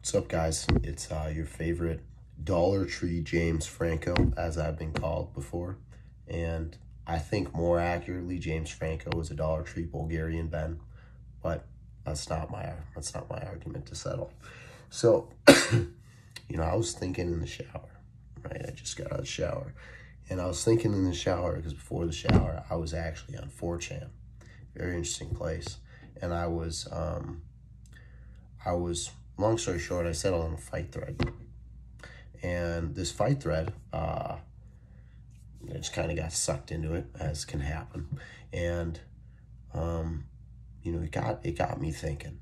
What's up, guys? It's your favorite Dollar Tree James Franco, as I've been called before. And I think more accurately, James Franco is a Dollar Tree Bulgarian Ben, but that's not my argument to settle. So, I was thinking in the shower, right? I just got out of the shower. And I was thinking in the shower because before the shower, I was actually on 4chan. Very interesting place. And I was, long story short, I settled on a fight thread. And this fight thread, I just kind of got sucked into it, as can happen. And, it got me thinking,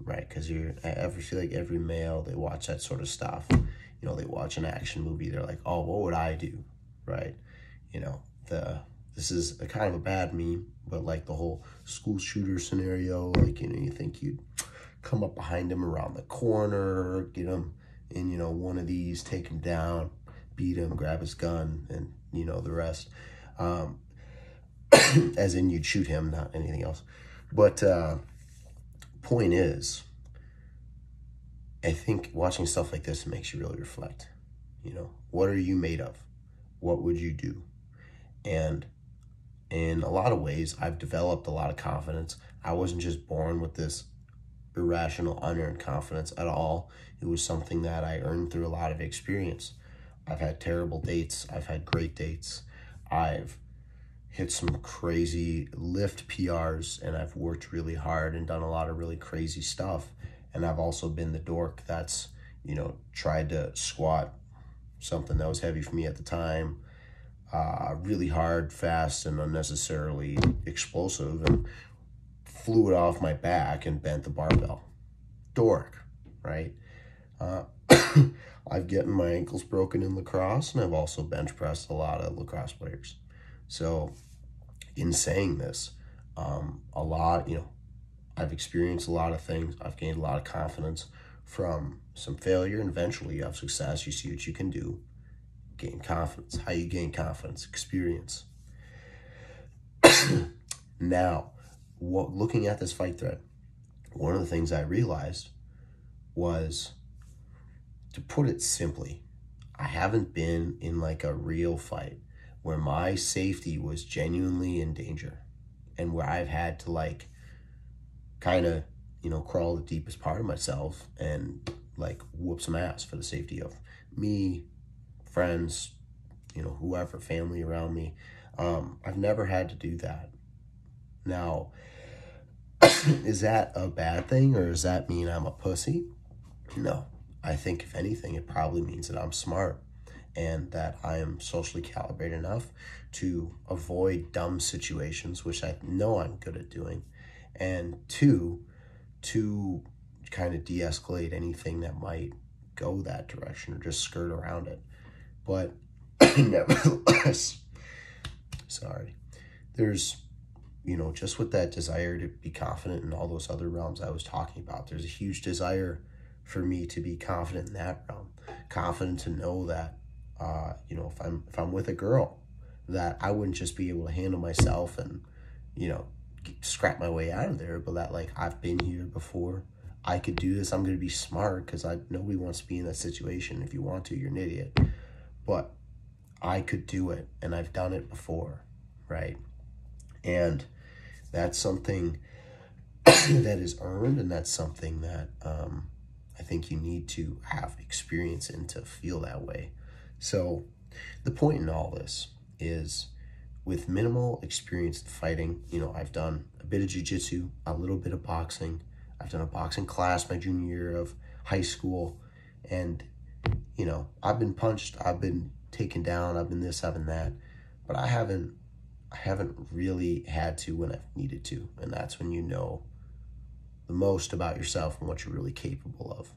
right? Because I feel like every male, they watch that sort of stuff. They watch an action movie, they're like, oh, what would I do, right? This is a kind of a bad meme, but like the whole school shooter scenario, like, you think you'd come up behind him around the corner, get him in, one of these, take him down, beat him, grab his gun, and, the rest. As in you'd shoot him, not anything else. But point is, I think watching stuff like this makes you really reflect. What are you made of? What would you do? And in a lot of ways, I've developed a lot of confidence. I wasn't just born with this irrational, unearned confidence at all. It was something that I earned through a lot of experience. I've had terrible dates. I've had great dates. I've hit some crazy lift PRs, and I've worked really hard and done a lot of really crazy stuff. And I've also been the dork that's, tried to squat something that was heavy for me at the time, really hard, fast, and unnecessarily explosive, and flew it off my back and bent the barbell. Dork, right? I've gotten my ankles broken in lacrosse, and I've also bench pressed a lot of lacrosse players. So in saying this, I've experienced a lot of things. I've gained a lot of confidence from some failure, and eventually you have success. You see what you can do. Gain confidence. How you gain confidence? Experience. Now, looking at this fight thread, one of the things I realized was, to put it simply, I haven't been in like a real fight where my safety was genuinely in danger, and where I've had to like kind of, crawl the deepest part of myself and like whoop some ass for the safety of me, friends, whoever, family around me. I've never had to do that. Now, is that a bad thing, or does that mean I'm a pussy? No. I think if anything, it probably means that I'm smart and that I am socially calibrated enough to avoid dumb situations, which I know I'm good at doing, and two, to kind of de-escalate anything that might go that direction or just skirt around it. But nevertheless, there's, just with that desire to be confident in all those other realms I was talking about, there's a huge desire for me to be confident in that realm. Confident to know that, if I'm with a girl, that I wouldn't just be able to handle myself and, scrap my way out of there, but that like, I've been here before. I could do this. I'm going to be smart, because nobody wants to be in that situation. If you want to, you're an idiot. But I could do it, and I've done it before, right? And that's something that is earned, and that's something that I think you need to have experience in to feel that way. So the point in all this is, with minimal experience in fighting, I've done a bit of jiu-jitsu, a little bit of boxing. I've done a boxing class my junior year of high school, and, I've been punched, I've been taken down, I've been this, I've been that, but I haven't really had to when I've needed to, and that's when you know the most about yourself and what you're really capable of.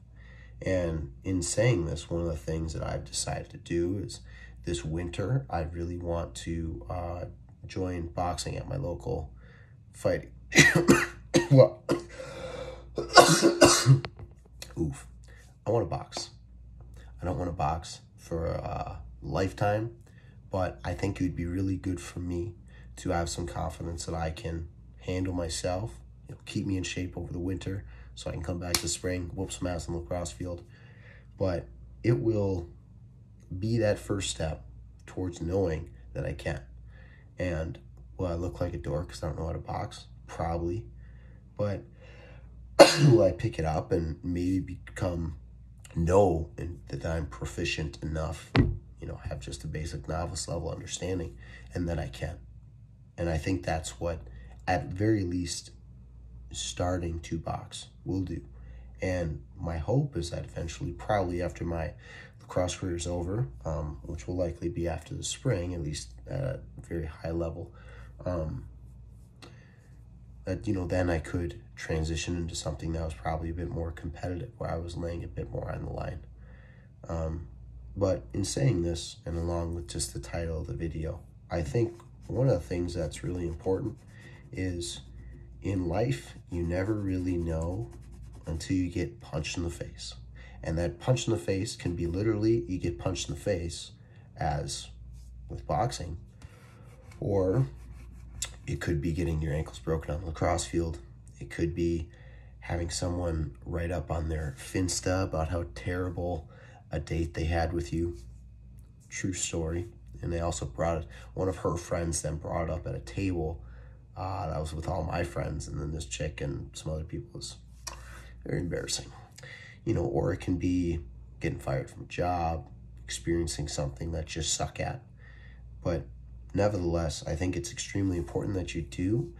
And in saying this, one of the things that I've decided to do is, this winter, I really want to join boxing at my local fighting. Well, oof. I want to box. I don't want to box for a lifetime, but I think it would be really good for me to have some confidence that I can handle myself, keep me in shape over the winter, so I can come back this spring, whoop some ass on the lacrosse field. But it will be that first step towards knowing that I can. And will I look like a dork because I don't know how to box? Probably. But will I pick it up and maybe know that I'm proficient enough, have just a basic novice level understanding, and that I can. And I think that's what, at very least, starting to box will do. And my hope is that eventually, probably after my lacrosse career is over, which will likely be after the spring, at least at a very high level, that, then I could transition into something that was probably a bit more competitive, where I was laying a bit more on the line. But in saying this, and along with just the title of the video, I think one of the things that's really important is, in life, you never really know until you get punched in the face. And that punch in the face can be literally, you get punched in the face, as with boxing, or it could be getting your ankles broken on the lacrosse field. It could be having someone write up on their Finsta about how terrible a date they had with you. True story. And they also one of her friends then brought it up at a table that was with all my friends, and then this chick and some other people. Was very embarrassing. Or it can be getting fired from a job, experiencing something that you just suck at. But nevertheless, I think it's extremely important that you do,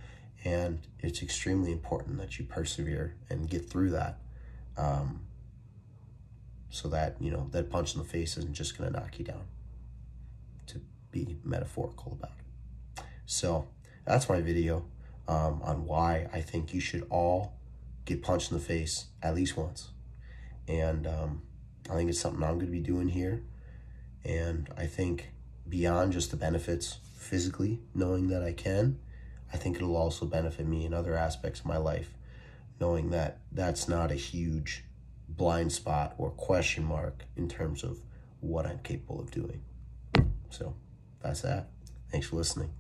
and it's extremely important that you persevere and get through that, so that, that punch in the face isn't just going to knock you down, to be metaphorical about it. So that's my video on why I think you should all get punched in the face at least once. And I think it's something I'm going to be doing here. And I think beyond just the benefits physically, knowing that I can, I think it'll also benefit me in other aspects of my life, knowing that that's not a huge blind spot or question mark in terms of what I'm capable of doing. So that's that. Thanks for listening.